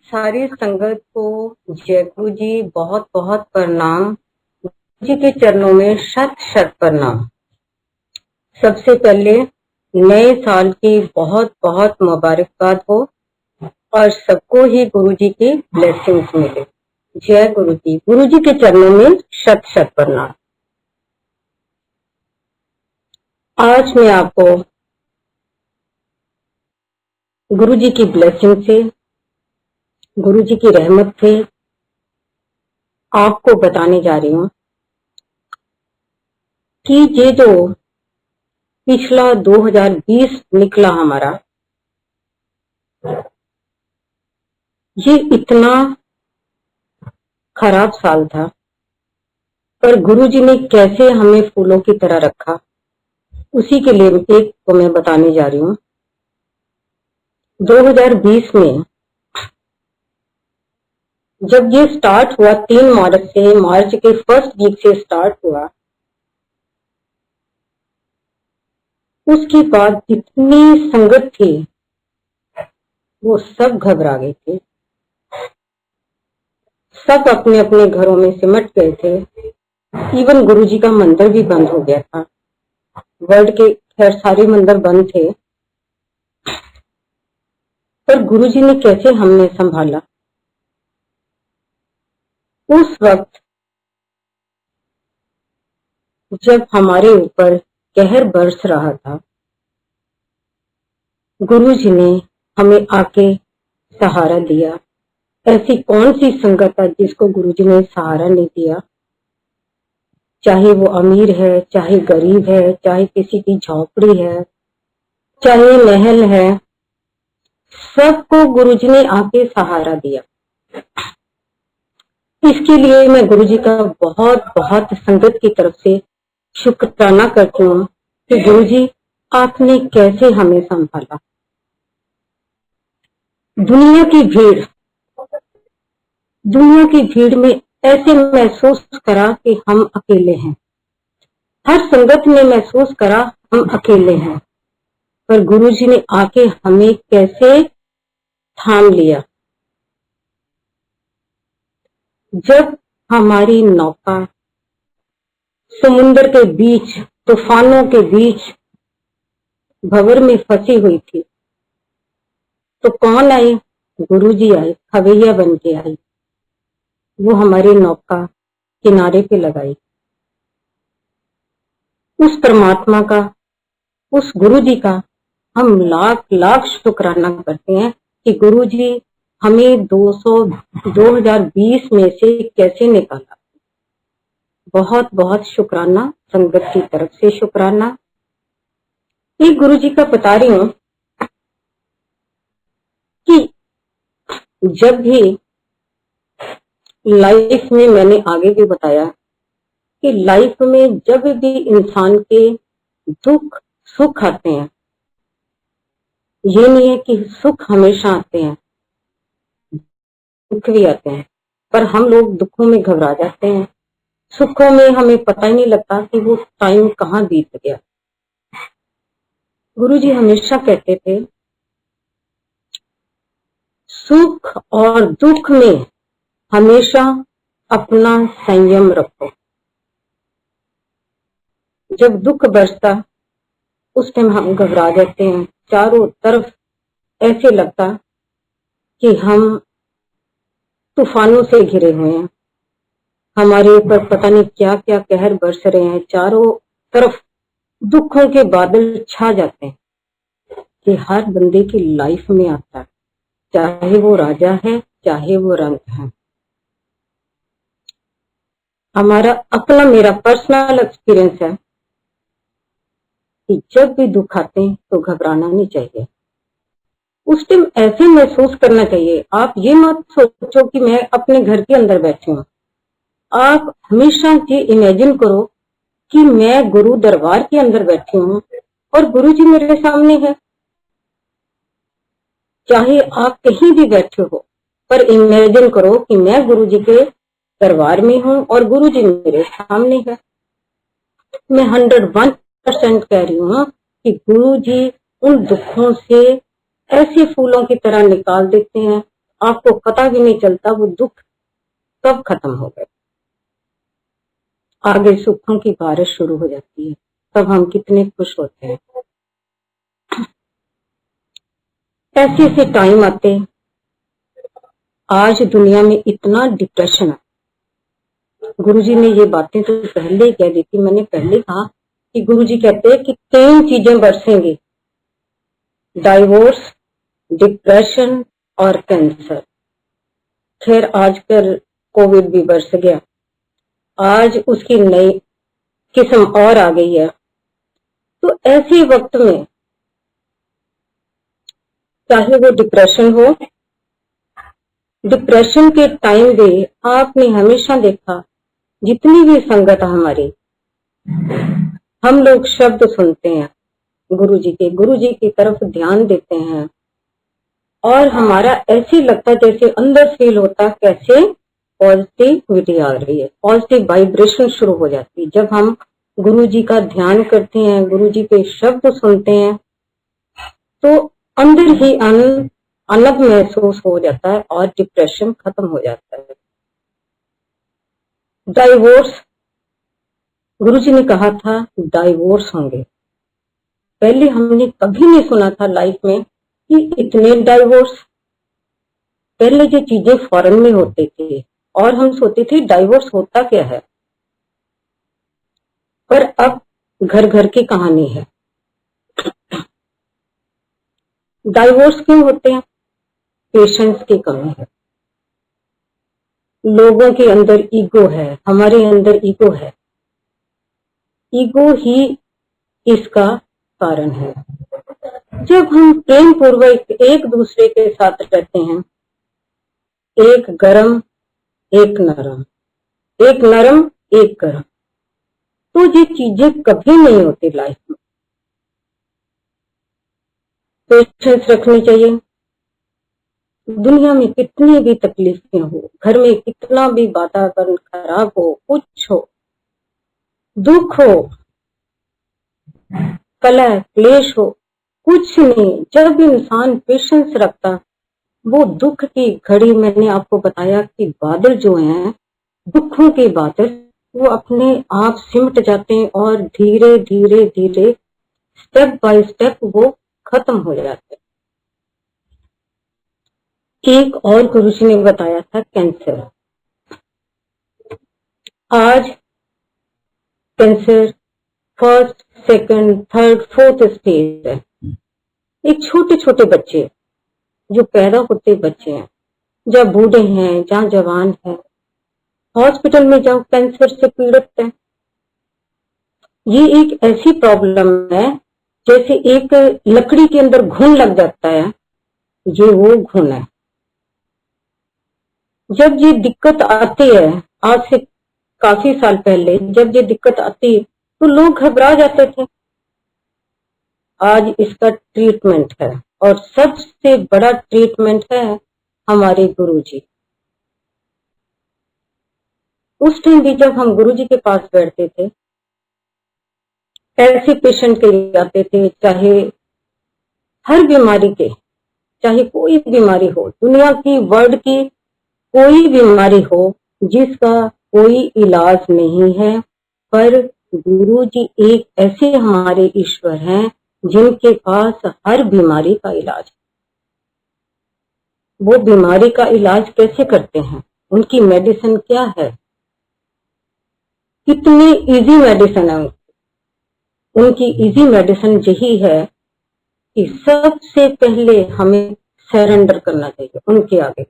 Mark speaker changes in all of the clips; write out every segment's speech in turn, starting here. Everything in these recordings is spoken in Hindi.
Speaker 1: सारी संगत को जय गुरु जी, बहुत बहुत प्रणाम। गुरु जी के चरणों में शत शत प्रणाम। सबसे पहले नए साल की बहुत बहुत मुबारकबाद हो और सबको ही गुरु जी की ब्लेसिंग्स मिले। जय गुरु जी। गुरु जी के चरणों में शत शत प्रणाम। आज मैं आपको गुरु जी की ब्लेसिंग से, गुरु जी की रहमत से आपको बताने जा रही हूँ कि ये जो पिछला 2020 निकला हमारा, ये इतना खराब साल था, पर गुरुजी ने कैसे हमें फूलों की तरह रखा, उसी के लिए एक को मैं बताने जा रही हूँ। 2020 में जब ये स्टार्ट हुआ 3 मार्च से, मार्च के फर्स्ट वीक से स्टार्ट हुआ, उसके बाद जितनी संगत थी वो सब घबरा गए थे, सब अपने अपने घरों में सिमट गए थे। इवन गुरुजी का मंदिर भी बंद हो गया था। वर्ल्ड के खैर सारे मंदिर बंद थे, पर गुरुजी ने कैसे हमें संभाला। उस वक्त जब हमारे ऊपर कहर बरस रहा था, गुरुजी ने हमें आके सहारा दिया। ऐसी कौन सी संगत है जिसको गुरुजी ने सहारा नहीं दिया। चाहे वो अमीर है, चाहे गरीब है, चाहे किसी की झोपड़ी है, चाहे महल है, सबको गुरुजी ने आके सहारा दिया। इसके लिए मैं गुरुजी का बहुत बहुत संगत की तरफ से शुक्राना करती हूँ कि गुरुजी आपने कैसे हमें संभाला। दुनिया की भीड़ में ऐसे महसूस करा कि हम अकेले हैं। हर संगत ने महसूस करा हम अकेले हैं, पर गुरुजी ने आके हमें कैसे थाम लिया। जब हमारी नौका समुद्र के बीच, तूफानों के बीच भंवर में फंसी हुई थी, तो कौन आए? गुरुजी आए, खवैया बन के आए। वो हमारी नौका किनारे पे लगाई। उस परमात्मा का, उस गुरुजी का हम लाख लाख शुक्राना करते हैं कि गुरुजी हमें 2020 में से कैसे निकाला। बहुत बहुत शुक्राना, संगत की तरफ से शुक्राना। एक गुरुजी का बता रही हूँ कि जब भी लाइफ में, मैंने आगे भी बताया कि लाइफ में जब भी इंसान के दुख सुख आते हैं, ये नहीं है कि सुख हमेशा आते हैं, दुख भी आते हैं, पर हम लोग दुखों में घबरा जाते हैं। सुखों में हमें पता ही नहीं लगता कि वो टाइम कहाँ बीत गया। गुरुजी हमेशा कहते थे, सुख और दुख में हमेशा अपना संयम रखो। जब दुख बरसता उस टाइम हम घबरा जाते हैं, चारों तरफ ऐसे लगता कि हम तूफानों से घिरे हुए हैं, हमारे ऊपर पता नहीं क्या क्या कहर बरस रहे हैं, चारों तरफ दुखों के बादल छा जाते हैं। कि हर बंदे की लाइफ में आता है, चाहे वो राजा है, चाहे वो रंक है। हमारा अपना, मेरा पर्सनल एक्सपीरियंस है कि जब भी दुख आते हैं तो घबराना नहीं चाहिए। उस टाइम ऐसे महसूस करना चाहिए। आप ये मत सोचो कि मैं अपने घर के अंदर बैठी हूँ। आप हमेशा ये इमेजिन करो कि मैं गुरु दरबार के अंदर बैठी हूँ और गुरु जी मेरे सामने है। चाहे आप कहीं भी बैठे हो, पर इमेजिन करो कि मैं गुरु जी के दरबार में हूँ और गुरु जी मेरे सामने है। मैं 101% कह रही हूँ कि गुरु जी उन दुखों से ऐसे फूलों की तरह निकाल देते हैं आपको पता भी नहीं चलता वो दुख कब खत्म हो गए। आगे सुखों की बारिश शुरू हो जाती है, तब हम कितने खुश होते हैं। ऐसे ऐसे टाइम आते, आज दुनिया में इतना डिप्रेशन है। गुरुजी ने ये बातें तो पहले ही कह दी थी, मैंने पहले कहा कि गुरुजी कहते हैं कि 3 चीजें बरसेंगी, डाइवोर्स, डिप्रेशन और कैंसर। खैर आजकल कोविड भी बरस गया, आज उसकी नई किस्म और आ गई है। तो ऐसे वक्त में चाहे वो डिप्रेशन हो, डिप्रेशन के टाइम पे आपने हमेशा देखा जितनी भी संगत हमारी, हम लोग शब्द सुनते हैं गुरुजी की तरफ ध्यान देते हैं और हमारा ऐसे लगता जैसे अंदर फील होता कैसे पॉजिटिविटी आ रही है, पॉजिटिव वाइब्रेशन शुरू हो जाती है। जब हम गुरुजी का ध्यान करते हैं, गुरुजी के शब्द सुनते हैं, तो अंदर ही अलग महसूस हो जाता है और डिप्रेशन खत्म हो जाता है। डाइवोर्स, गुरुजी ने कहा था डाइवोर्स होंगे। पहले हमने कभी नहीं सुना था लाइफ में कि इतने डाइवोर्स। पहले जो चीजें फॉरेन में होते थे और हम सोचते थे डाइवोर्स होता क्या है, पर अब घर घर की कहानी है। डाइवोर्स क्यों होते हैं? पेशेंस की कमी है, लोगों के अंदर ईगो है, हमारे अंदर ईगो है, ईगो ही इसका कारण है। जब हम प्रेम पूर्वक एक दूसरे के साथ रहते हैं, एक गरम एक नरम, एक नरम एक गरम, तो ये चीजें कभी नहीं होती लाइफ में। पेशेंस रखनी चाहिए। दुनिया में कितनी भी तकलीफें हो, घर में कितना भी वातावरण खराब हो, कुछ हो, दुख हो, कलह क्लेश हो, कुछ नहीं, जब इंसान पेशेंस रखता, वो दुख की घड़ी, मैंने आपको बताया कि बादल जो हैं, दुखों के बादल, वो अपने आप सिमट जाते हैं और धीरे धीरे धीरे स्टेप बाय स्टेप वो खत्म हो जाते हैं। एक और गुरुजी ने बताया था कैंसर। आज cancer first, second, third, fourth stage है। एक छोटे छोटे बच्चे जो पैदा होते बच्चे हैं, जब बूढ़े हैं, जहाँ जवान है, हॉस्पिटल में जाओ कैंसर से पीड़ित है। ये एक ऐसी प्रॉब्लम है जैसे एक लकड़ी के अंदर घुन लग जाता है, ये वो घुन है। जब ये दिक्कत आती है, आज से काफी साल पहले जब ये दिक्कत आती तो लोग घबरा जाते थे। आज इसका ट्रीटमेंट है और सबसे बड़ा ट्रीटमेंट है हमारे गुरुजी। उस टाइम भी जब हम गुरुजी के पास बैठते थे, ऐसे पेशेंट के लिए आते थे, चाहे हर बीमारी के, चाहे कोई बीमारी हो, दुनिया की वर्ल्ड की कोई बीमारी हो जिसका कोई इलाज नहीं है, पर गुरुजी एक ऐसे हमारे ईश्वर हैं जिनके पास हर बीमारी का इलाज है। वो बीमारी का इलाज कैसे करते हैं, उनकी मेडिसिन क्या है, कितनी इजी मेडिसिन है उनकी इजी मेडिसिन यही है कि सबसे पहले हमें सरेंडर करना चाहिए उनके आगे।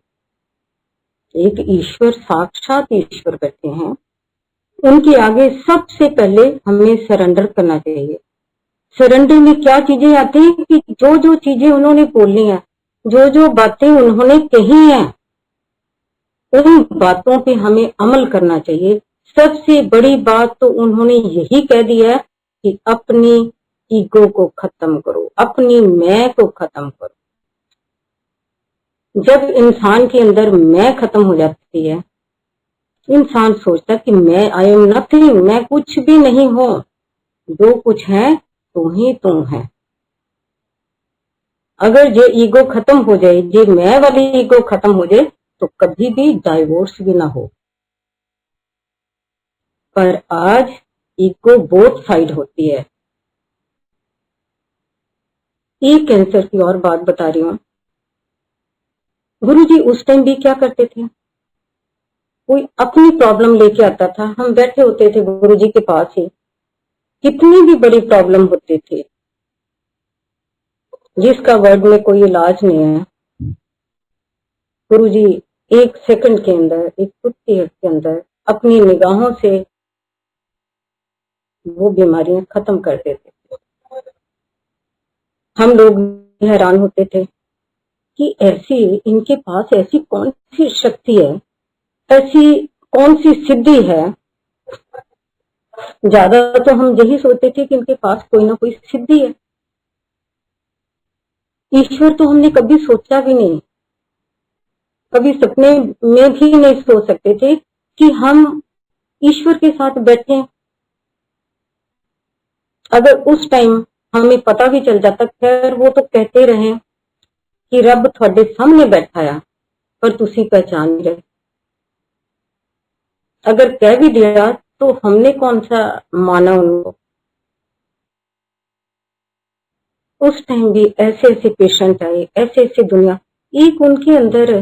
Speaker 1: एक ईश्वर, साक्षात ईश्वर बैठे हैं, उनके आगे सबसे पहले हमें सरेंडर करना चाहिए। सरेंडर में क्या चीजें आती हैं कि जो जो चीजें उन्होंने बोली हैं, जो जो बातें उन्होंने कही हैं, उन बातों पे हमें अमल करना चाहिए। सबसे बड़ी बात तो उन्होंने यही कह दिया है कि अपनी ईगो को खत्म करो, अपनी मैं को खत्म करो। जब इंसान के अंदर मैं खत्म हो जाती है, इंसान सोचता कि मैं आई एम नथिंग, मैं कुछ भी नहीं हूं, जो कुछ है तुम ही तुम है। अगर ये ईगो खत्म हो जाए, ये मैं वाली ईगो खत्म हो जाए, तो कभी भी डाइवोर्स भी ना हो। पर आज ईगो बोथ साइड होती है। एक कैंसर की और बात बता रही हूँ। गुरुजी उस टाइम भी क्या करते थे, कोई अपनी प्रॉब्लम लेके आता था, हम बैठे होते थे गुरुजी के पास ही, कितनी भी बड़ी प्रॉब्लम होती थी जिसका वर्ड में कोई इलाज नहीं है, गुरुजी 1 सेकंड के अंदर, 1 के अंदर अपनी निगाहों से वो बीमारियां खत्म कर देते थे। हम लोग हैरान होते थे कि ऐसी इनके पास ऐसी कौन सी शक्ति है, ऐसी कौन सी सिद्धि है। ज्यादा तो हम यही सोचते थे कि इनके पास कोई ना कोई सिद्धि है। ईश्वर तो हमने कभी सोचा भी नहीं, कभी सपने में भी नहीं सोच सकते थे कि हम ईश्वर के साथ बैठे। अगर उस टाइम हमें पता भी चल जाता, खैर वो तो कहते रहे कि रब थोड़े सामने बैठा है पर तुसी पहचान नहीं रहे। अगर कह भी दिया तो हमने कौन सा माना उनको। उस टाइम भी ऐसे ऐसे पेशेंट आए, ऐसे ऐसे दुनिया, एक उनके अंदर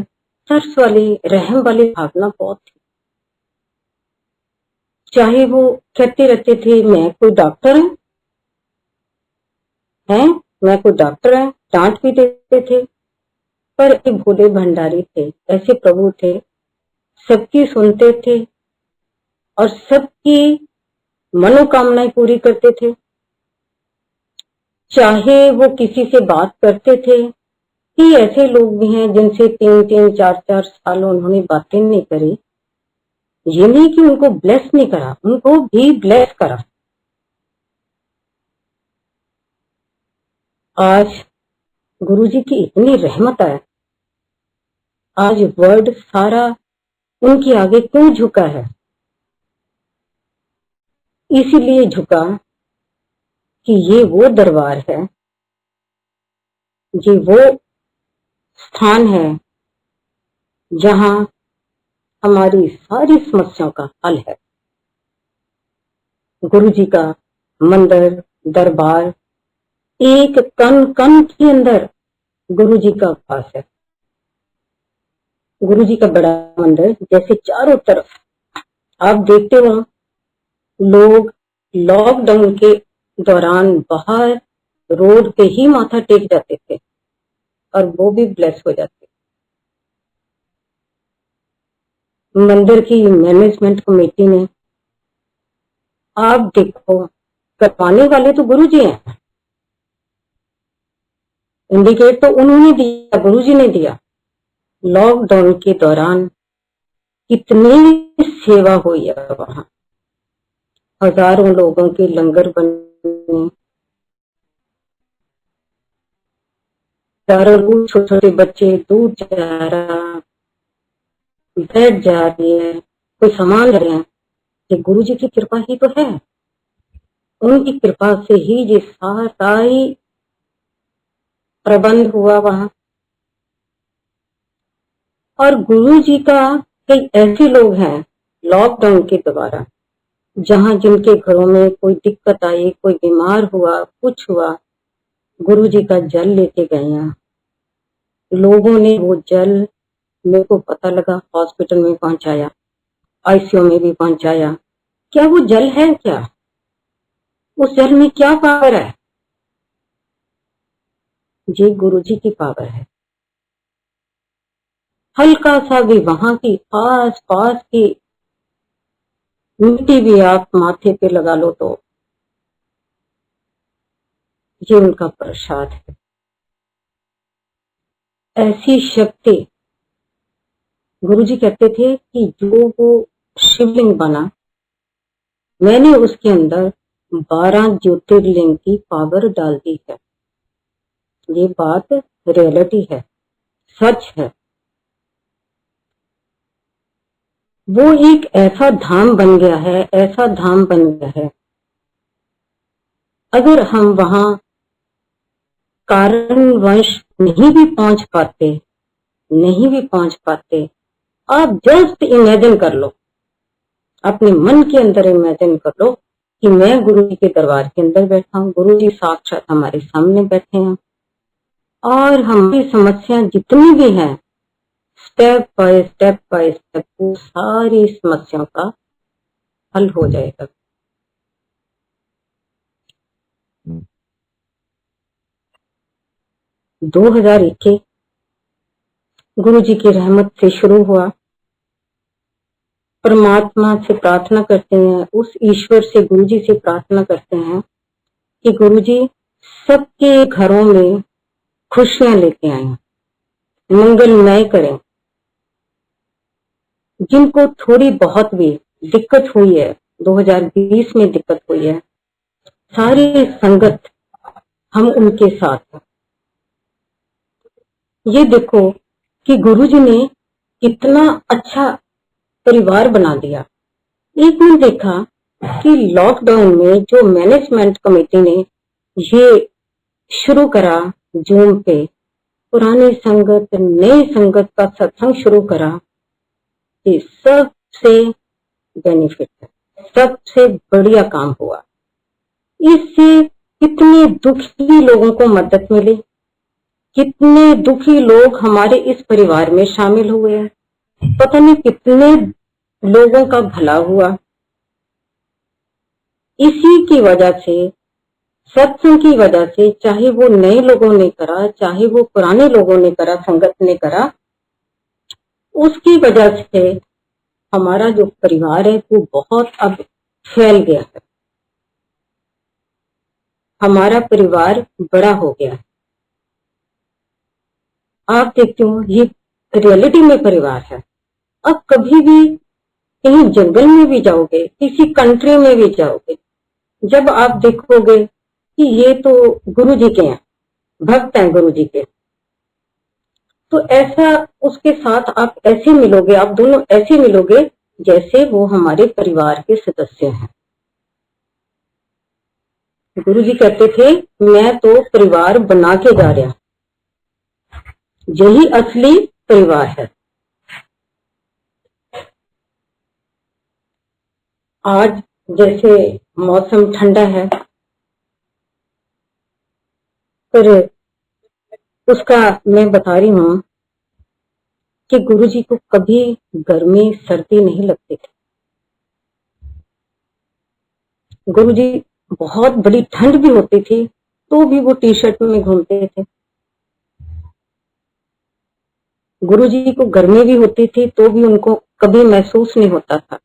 Speaker 1: तरस वाली, रहम वाली भावना बहुत थी। चाहे वो कहते रहते थे मैं कोई डॉक्टर है, मैं कोई डॉक्टर है, डांट भी देते थे, पर एक भोले भंडारी थे, ऐसे प्रभु थे, सबकी सुनते थे और सबकी मनोकामनाएं पूरी करते थे। चाहे वो किसी से बात करते थे, कि ऐसे लोग भी हैं जिनसे 3-3, 4-4 साल उन्होंने बातें नहीं करी। ये नहीं कि उनको ब्लेस नहीं करा, उनको भी ब्लेस करा। आज गुरुजी की इतनी रहमत है, आज वर्ल्ड सारा उनके आगे क्यों झुका है? इसीलिए झुका कि ये वो दरबार है, ये वो स्थान है जहां हमारी सारी समस्याओं का हल है। गुरुजी का मंदिर, दरबार, एक कण कण के अंदर गुरुजी का वास है। गुरुजी का बड़ा मंदिर, जैसे चारों तरफ आप देखते हो, लोग लॉकडाउन के दौरान बाहर रोड पे ही माथा टेक जाते थे और वो भी ब्लेस हो जाते। मंदिर की मैनेजमेंट कमेटी ने, आप देखो, करवाने वाले तो गुरुजी हैं, इंडिकेट तो उन्होंने दिया, गुरुजी ने दिया। लॉकडाउन के दौरान कितनी सेवा हुई है वहां, हजारों लोगों के लंगर बने, छोटे छोटे बच्चे दूध जा रहा, बैठ जा रही है, कोई सामान ले रहे हैं। ये गुरु जी की कृपा ही तो है, उनकी कृपा से ही ये सारा ही प्रबंध हुआ वहां। और गुरु जी का कई ऐसे लोग हैं लॉकडाउन के द्वारा, जहां जिनके घरों में कोई दिक्कत आई, कोई बीमार हुआ, कुछ हुआ, गुरु जी का जल लेके गए हैं। लोगों ने वो जल, मेरे को पता लगा, हॉस्पिटल में पहुंचाया, आईसीयू में भी पहुंचाया। क्या वो जल है? क्या उस जल में क्या पावर है? ये गुरु जी की पावर है। हल्का सा भी वहां की आस पास की मिट्टी भी आप माथे पे लगा लो तो ये उनका प्रसाद है। ऐसी शक्ति, गुरुजी कहते थे कि जो वो शिवलिंग बना, मैंने उसके अंदर 12 ज्योतिर्लिंग की पावर डाल दी है। ये बात रियलिटी है, सच है। वो एक ऐसा धाम बन गया है, ऐसा धाम बन गया है। अगर हम वहां कारणवश नहीं भी पहुंच पाते, नहीं भी पहुंच पाते, आप जस्ट इमेजिन कर लो, अपने मन के अंदर इमेजिन कर लो कि मैं गुरु जी के दरबार के अंदर बैठा हूँ, गुरु जी साक्षात हमारे सामने बैठे हैं और हमारी समस्या जितनी भी हैं स्टेप बाय स्टेप वो सारी समस्याओं का हल हो जाएगा।
Speaker 2: हम्म,
Speaker 1: 2021 गुरु जी की रहमत से शुरू हुआ। परमात्मा से प्रार्थना करते हैं, उस ईश्वर से, गुरु जी से प्रार्थना करते हैं कि गुरु जी सबके घरों में खुशियां लेके आए, मंगलमय करें। जिनको थोड़ी बहुत भी दिक्कत हुई है, 2020 में दिक्कत हुई है, सारी संगत हम उनके साथ हैं। ये देखो कि गुरुजी ने कितना अच्छा परिवार बना दिया। एक ने देखा कि लॉकडाउन में जो मैनेजमेंट कमेटी ने ये शुरू करा, जूम पे पुरानी संगत नई संगत का सत्संग शुरू करा, ये सबसे बेनिफिट है, सबसे बढ़िया काम हुआ। इससे कितने दुखी लोगों को मदद मिली, कितने दुखी लोग हमारे इस परिवार में शामिल हुए, पता नहीं कितने लोगों का भला हुआ। इसी की वजह से, सत्संग की वजह से, चाहे वो नए लोगों ने करा, चाहे वो पुराने लोगों ने करा, संगत ने करा, उसकी वजह से हमारा जो परिवार है वो बहुत अब फैल गया है, हमारा परिवार बड़ा हो गया। आप देखते हो ये रियलिटी में परिवार है। अब कभी भी कहीं जंगल में भी जाओगे, किसी कंट्री में भी जाओगे, जब आप देखोगे कि ये तो गुरु जी के हैं, भक्त हैं गुरु जी के, तो ऐसा उसके साथ आप ऐसे मिलोगे, आप दोनों ऐसे मिलोगे जैसे वो हमारे परिवार के सदस्य हैं। गुरु जी कहते थे मैं तो परिवार बना के जा रहा, यही असली परिवार है। आज जैसे मौसम ठंडा है, पर उसका मैं बता रही हूँ कि गुरु जी को कभी गर्मी सर्दी नहीं लगती थी। गुरु जी बहुत बड़ी ठंड भी होती थी तो भी वो टी शर्ट में घूमते थे। गुरु जी को गर्मी भी होती थी तो भी उनको कभी महसूस नहीं होता था।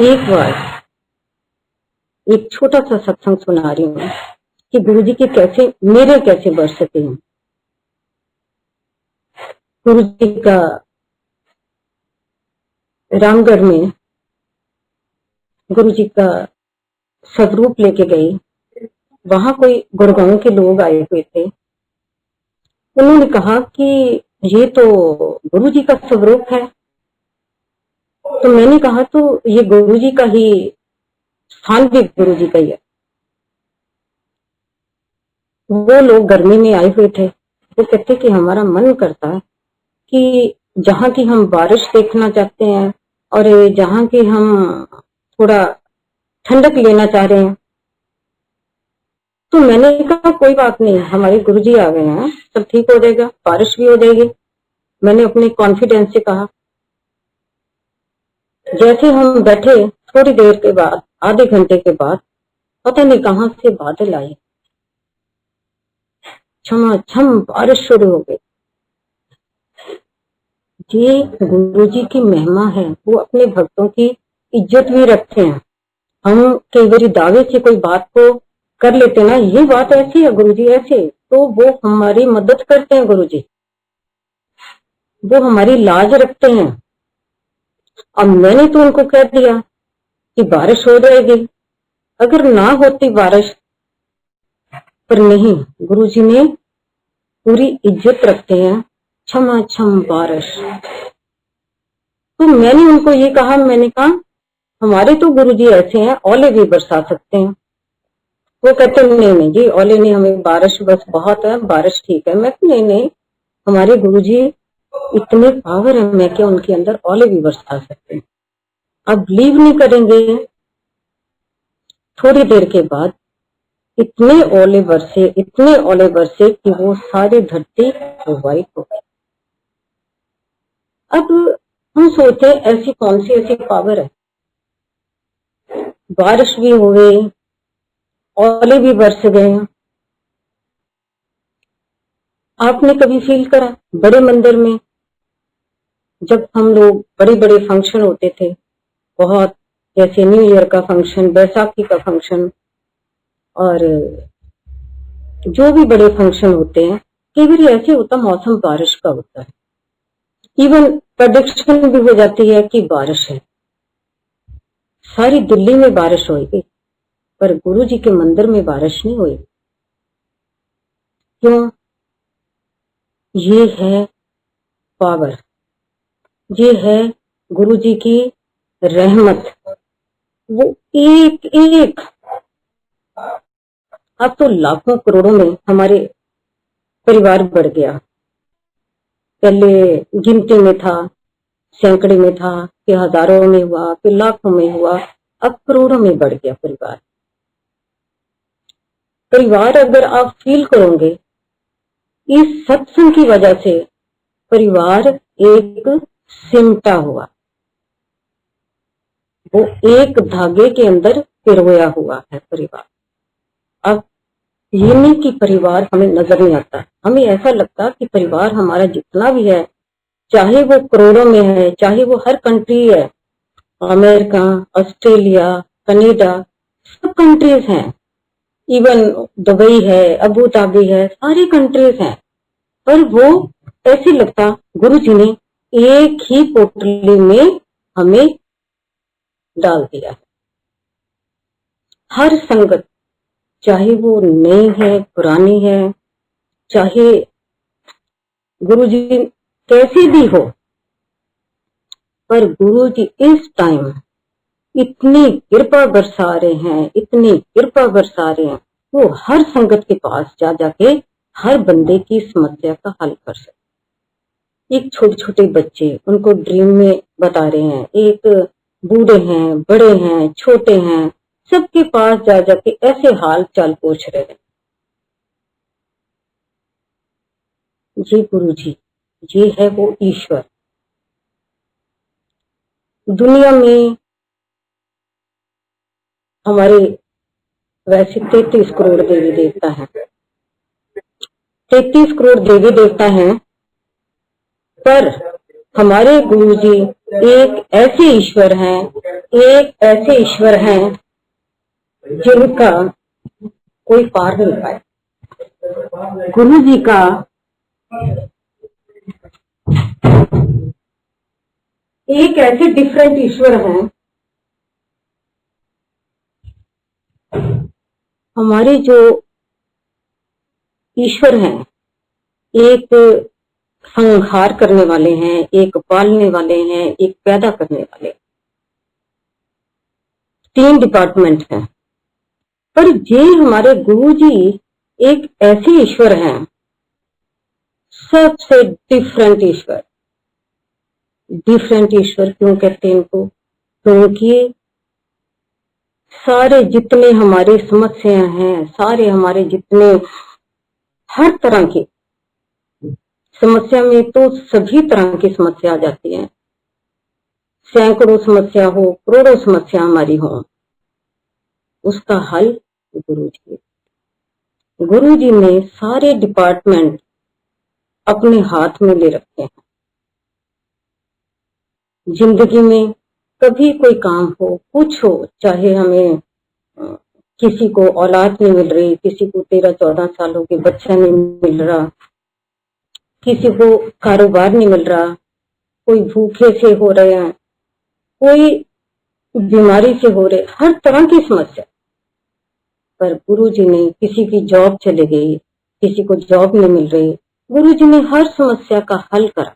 Speaker 1: एक बार एक छोटा सा सत्संग सुना रही हूँ कि गुरु जी के कैसे मेरे कैसे बढ़ सके हैं। गुरु जी का रामगढ़ में गुरु जी का स्वरूप लेके गए, वहां कोई गुड़गांव के लोग आए हुए थे। उन्होंने कहा कि ये तो गुरु जी का स्वरूप है। तो मैंने कहा तो ये गुरु जी का ही स्थान भी गुरु जी का ही है। वो लोग गर्मी में आए हुए थे, वो कहते कि हमारा मन करता है कि जहाँ की हम बारिश देखना चाहते हैं और जहाँ की हम थोड़ा ठंडक लेना चाह रहे हैं। तो मैंने कहा कोई बात नहीं, हमारे गुरुजी आ गए हैं, सब ठीक हो जाएगा, बारिश भी हो जाएगी। मैंने अपने कॉन्फिडेंस से कहा। जैसे हम बैठे, थोड़ी देर के बाद, आधे घंटे के बाद, पता नहीं कहां से बादल आए, छमाछम बारिश शुरू हो गई। ये गुरुजी की महिमा है, वो अपने भक्तों की इज्जत भी रखते हैं। हम कई बार दावे से कोई बात को कर लेते ना, ये बात ऐसी है गुरुजी ऐसे, तो वो हमारी मदद करते हैं। गुरुजी वो हमारी लाज रखते हैं। अब मैंने तो उनको कह दिया कि बारिश हो जाएगी, अगर ना होती बारिश, पर नहीं, गुरुजी ने पूरी इज्जत रखते हैं, छमाछम बारिश। तो मैंने उनको ये कहा, मैंने कहा हमारे तो गुरुजी ऐसे हैं, ओले भी बरसा सकते हैं। वो कहते हैं नहीं नहीं जी ओले नहीं, हमें बारिश बस बहुत है, बारिश ठीक है। मैं नहीं नहीं, हमारे गुरुजी इतने पावर है, मैं क्या उनके अंदर ओले भी बरसा सकते हैं। आप बिलीव नहीं करेंगे, थोड़ी देर के बाद इतने ओले बरसे, इतने ओले बरसे कि वो सारी धरती वाइट हो गई। अब हम सोचे ऐसी कौन सी ऐसी पावर है, बारिश भी हो गई, ओले भी बरस गए। आपने कभी फील करा बड़े मंदिर में जब हम लोग बड़े बड़े फंक्शन होते थे, बहुत, जैसे न्यू ईयर का फंक्शन, बैसाखी का फंक्शन और जो भी बड़े फंक्शन होते हैं, कई बार ऐसे होता मौसम बारिश का होता है, इवन प्रेडिक्शन भी हो जाती है कि बारिश है, सारी दिल्ली में बारिश होगी, पर गुरु जी के मंदिर में बारिश नहीं हुई। क्यों? ये है पावर, ये है गुरु जी की रहमत। वो एक एक, अब तो लाखों करोड़ों में हमारे परिवार बढ़ गया। पहले गिनती में था, सैकड़े में था, फिर हजारों में हुआ, फिर लाखों में हुआ, अब करोड़ों में बढ़ गया परिवार। परिवार अगर आप फील करोगे, इस सत्संग की वजह से परिवार एक सिमटा हुआ, वो एक धागे के अंदर पिरोया हुआ है परिवार। अब ये नहीं कि परिवार हमें नजर नहीं आता, हमें ऐसा लगता कि परिवार हमारा जितना भी है, चाहे वो करोड़ों में है, चाहे वो हर कंट्री है, अमेरिका, ऑस्ट्रेलिया, कनाडा, सब कंट्रीज हैं, इवन दुबई है, अबू धाबी है, सारी कंट्रीज हैं, पर वो ऐसे लगता गुरु जी ने एक ही पोटली में हमें डाल दिया है। हर संगत, चाहे वो नई है, पुरानी है, चाहे गुरु जी कैसे भी हो, पर गुरु जी इस टाइम इतनी कृपा बरसा रहे हैं, इतनी कृपा बरसा रहे हैं, वो हर संगत के पास जा जाके हर बंदे की समस्या का हल कर सकते। एक छोटे छोटे बच्चे उनको ड्रीम में बता रहे हैं, एक बूढ़े हैं, बड़े हैं, छोटे हैं, सबके पास जा जाके ऐसे हाल चाल पूछ रहे हैं। जी गुरु जी, ये है वो ईश्वर। दुनिया में हमारे वैसे 33 करोड़ देवी देवता है, 33 करोड़ देवी देवता हैं, पर हमारे गुरु जी एक ऐसे ईश्वर हैं, एक ऐसे ईश्वर हैं जिनका कोई पार नहीं पाए। गुरु जी का एक ऐसे डिफरेंट ईश्वर हैं, हमारे जो ईश्वर हैं, एक संहार करने वाले हैं, एक पालने वाले हैं, एक पैदा करने वाले, 3 डिपार्टमेंट हैं। पर ये हमारे गुरु जी एक ऐसे ईश्वर हैं, सबसे डिफरेंट ईश्वर। डिफरेंट ईश्वर क्यों कहते हैं इनको? क्योंकि सारे जितने हमारे समस्याएं हैं, सारे हमारे जितने हर तरह की समस्या में, तो सभी तरह की समस्या आ जाती है, सैकड़ों समस्या हो, करोड़ों समस्या हमारी हो, उसका हल गुरु जी। गुरु जी ने सारे डिपार्टमेंट अपने हाथ में ले रखे हैं। जिंदगी में कभी कोई काम हो, कुछ हो, चाहे हमें किसी को औलाद नहीं मिल रही, किसी को 13-14 सालों के बच्चा नहीं मिल रहा, किसी को कारोबार नहीं मिल रहा, कोई भूखे से हो रहे हैं, कोई बीमारी से हो रहे, हर तरह की समस्या, पर गुरु जी ने, किसी की जॉब चले गई, किसी को जॉब नहीं मिल रही, गुरु जी ने हर समस्या का हल करा।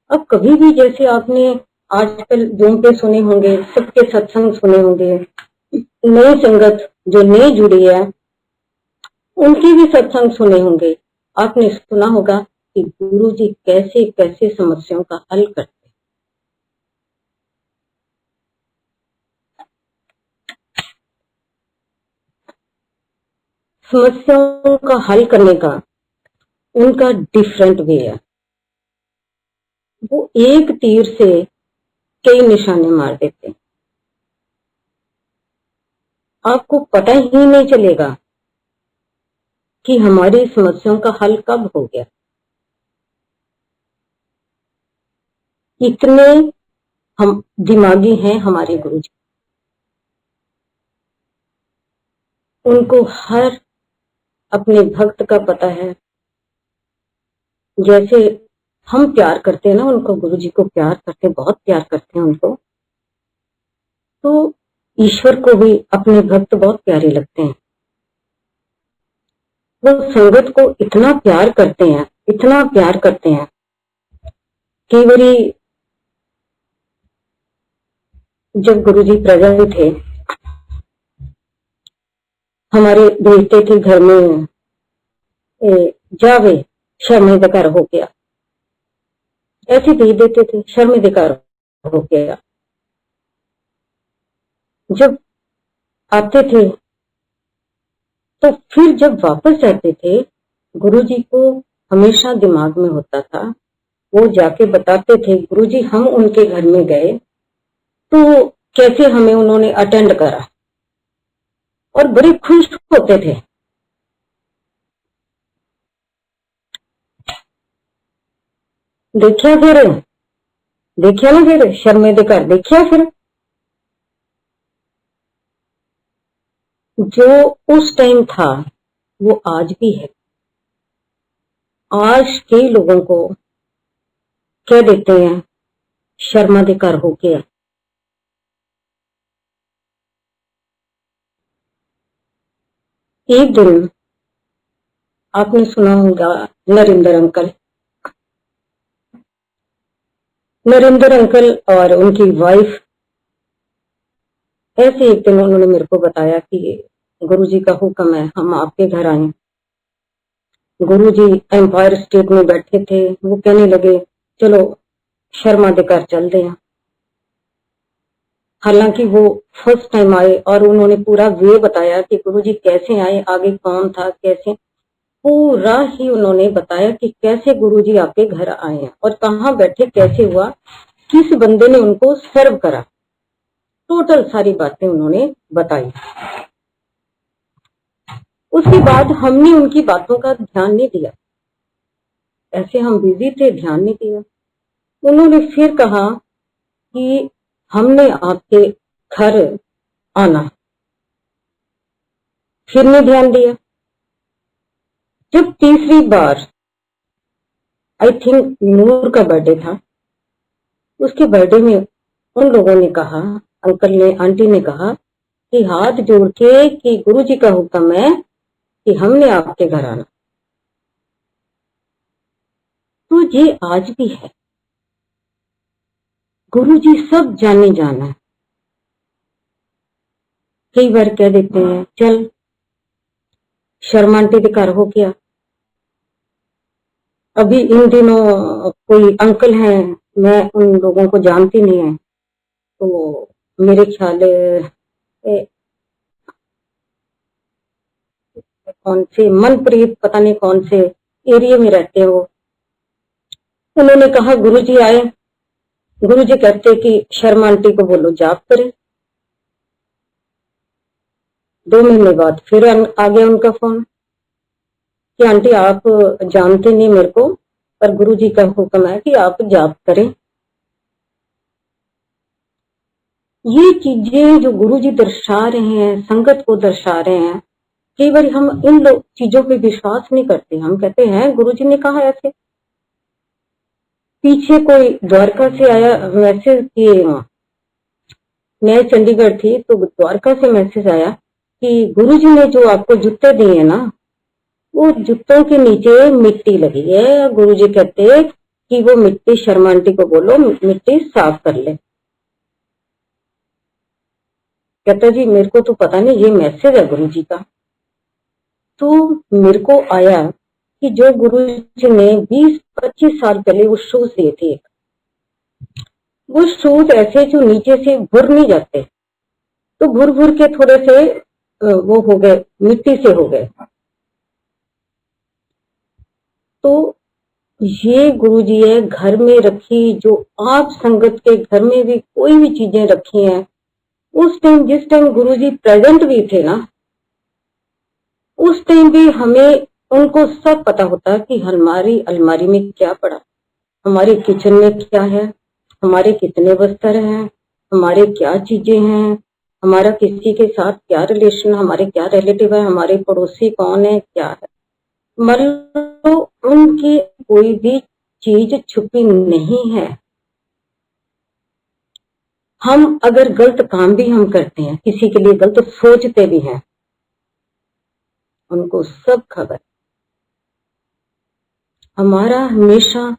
Speaker 1: अब कभी भी जैसे आपने आजकल जूम पे सुने होंगे, सबके सत्संग सुने होंगे, नई संगत जो नई जुड़ी है उनकी भी सत्संग सुने होंगे। आपने सुना होगा कि गुरु जी कैसे कैसे समस्याओं का हल करते। समस्याओं का हल करने का उनका डिफरेंट वे है। वो एक तीर से कई निशाने मार देते। आपको पता ही नहीं चलेगा कि हमारी समस्याओं का हल कब हो गया। इतने हम दिमागी हैं हमारे गुरुजी। उनको हर अपने भक्त का पता है। जैसे हम प्यार करते हैं ना उनको, गुरुजी को प्यार करते हैं, बहुत प्यार करते हैं उनको, तो ईश्वर को भी अपने भक्त बहुत प्यारे लगते हैं। वो संगत को इतना प्यार करते हैं, इतना प्यार करते हैं। कई बारी जब गुरुजी प्रेजेंट थे, हमारे भेजते थे घर में, जावे शर्मिंदकार हो गया, ऐसे भेज देते थे, शर्मिंदकार हो गया। जब आते थे तो फिर जब वापस जाते थे, गुरुजी को हमेशा दिमाग में होता था, वो जाके बताते थे गुरुजी हम उनके घर में गए तो कैसे हमें उन्होंने अटेंड करा, और बड़े खुश होते थे। देखिया फिर, देखिया ना फिर शर्मिंदकार, देखिया फिर जो उस टाइम था वो आज भी है। आज कई लोगों को कह देते हैं शर्माधिकार हो गया। एक दिन आपने सुना होगा नरेंद्र अंकल, नरेंद्र अंकल और उनकी वाइफ, ऐसे एक दिन उन्होंने मेरे को बताया कि गुरुजी का हुक्म है हम आपके घर आए। गुरुजी एम्पायर स्टेट में बैठे थे, वो कहने लगे चलो शर्माधिकार चल दें। हालांकि वो फर्स्ट टाइम आए और उन्होंने पूरा वे बताया कि गुरुजी कैसे आए, आगे कौन था, कैसे, पूरा ही उन्होंने बताया कि कैसे गुरुजी आपके घर आए हैं और कहाँ बैठे, कैसे हुआ, किस बंदे ने उनको सर्व करा, टोटल सारी बातें उन्होंने बताई। उसके बाद हमने उनकी बातों का ध्यान नहीं दिया, ऐसे हम बिजी थे, ध्यान नहीं दिया। उन्होंने फिर कहा कि हमने आपके घर आना, फिर नहीं ध्यान दिया। जब तीसरी बार, आई थिंक नूर का बर्थडे था, उसके बर्थडे में उन लोगों ने कहा, अंकल ने, आंटी ने कहा कि हाथ जोड़ के कि गुरुजी का हुक्म है कि हमने आपके घर आना। तो ये आज भी है, गुरुजी सब जाने जाना है। कई बार कह देते हैं चल शर्मांतिकार हो गया। अभी इन दिनों कोई अंकल हैं, मैं उन लोगों को जानती नहीं है, तो मेरे ख्याल कौन से मनप्रीत, पता नहीं कौन से एरिया में रहते हो, उन्होंने कहा गुरुजी आए, गुरुजी कहते कि शर्मा आंटी को बोलो जाप करे। 2 महीने बाद फिर आ गया उनका फोन कि आंटी आप जानते नहीं मेरे को, पर गुरुजी का हुक्म है कि आप जाप करें। ये चीजें जो गुरुजी दर्शा रहे हैं, संगत को दर्शा रहे हैं, कई बार हम इन चीजों पे विश्वास नहीं करते। हम कहते हैं गुरुजी ने कहा ऐसे। पीछे कोई द्वारका से आया मैसेज कि मैं चंडीगढ़ थी, तो द्वारका से मैसेज आया कि गुरुजी ने जो आपको जूते दिए ना, वो जूतों के नीचे मिट्टी लगी है। गुरुजी कहते कि वो मिट्टी शर्मा आंटी को बोलो मिट्टी साफ कर ले। कहता जी मेरे को तो पता नहीं ये मैसेज है गुरु जी का। तो मेरे को आया कि जो गुरु जी ने 20-25 साल पहले वो शूज दिए थे, वो शूज ऐसे जो नीचे से भुर नहीं जाते, तो भुर भुर के थोड़े से वो हो गए, मिट्टी से हो गए। तो ये गुरु जी है घर में रखी, जो आप संगत के घर में भी कोई भी चीजें रखी हैं, उस टाइम जिस टाइम गुरु जी प्रेजेंट भी थे ना, उस टाइम भी हमें उनको सब पता होता कि हमारी अलमारी में क्या पड़ा, हमारे किचन में क्या है, हमारे कितने बस्तर हैं, हमारे क्या चीजें हैं, हमारा किसी के साथ क्या रिलेशन, हमारे क्या रिलेटिव है, हमारे पड़ोसी कौन है, क्या है। मतलब उनकी कोई भी चीज छुपी नहीं है। हम अगर गलत काम भी हम करते हैं, किसी के लिए गलत सोचते भी हैं, उनको सब खबर। हमारा हमेशा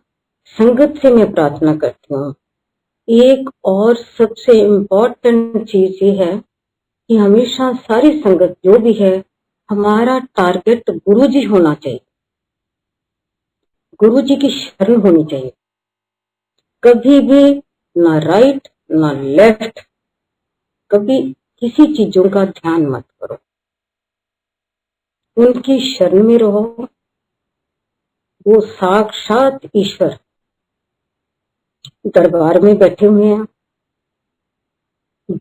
Speaker 1: संगत से मैं प्रार्थना करती हूँ। एक और सबसे इम्पोर्टेंट चीज ये है कि हमेशा सारी संगत जो भी है, हमारा टारगेट गुरु जी होना चाहिए, गुरु जी की शरण होनी चाहिए। कभी भी ना राइट ना लेफ्ट, कभी किसी चीजों का ध्यान मत करो, उनकी शरण में रहो। वो साक्षात ईश्वर दरबार में बैठे हुए हैं।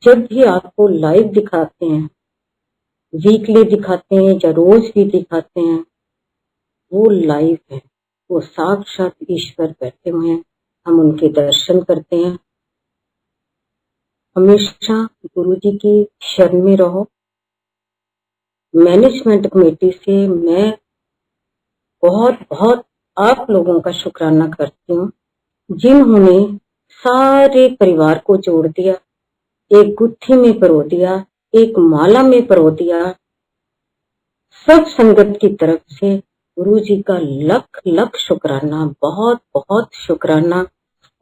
Speaker 1: जब भी आपको लाइव दिखाते हैं, वीकली दिखाते हैं या रोज भी दिखाते हैं, वो लाइव है, वो साक्षात ईश्वर बैठे हुए हैं। हम उनके दर्शन करते हैं। हमेशा गुरु जी की शरण में रहो। मैनेजमेंट कमेटी से मैं बहुत बहुत आप लोगों का शुक्राना करती हूँ, जिन्होंने सारे परिवार को जोड़ दिया, एक गुत्थी में परो दिया, एक माला में परो दिया। सब संगत की तरफ से गुरु जी का लख लख शुक्राना, बहुत बहुत शुक्राना।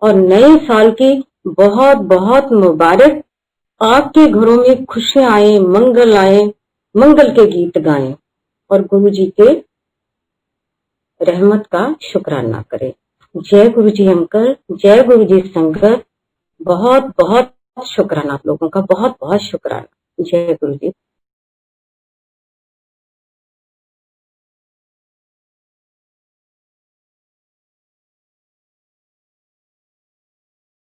Speaker 1: और नए साल की बहुत बहुत मुबारक। आपके घरों में खुशियां आए, मंगल आए, मंगल के गीत गाएं और गुरु जी के रहमत का शुक्राना करें। जय गुरु जी अंकल, जय गुरु जी संगत। बहुत बहुत शुक्राना आप लोगों का, बहुत बहुत शुक्राना। जय गुरु जी।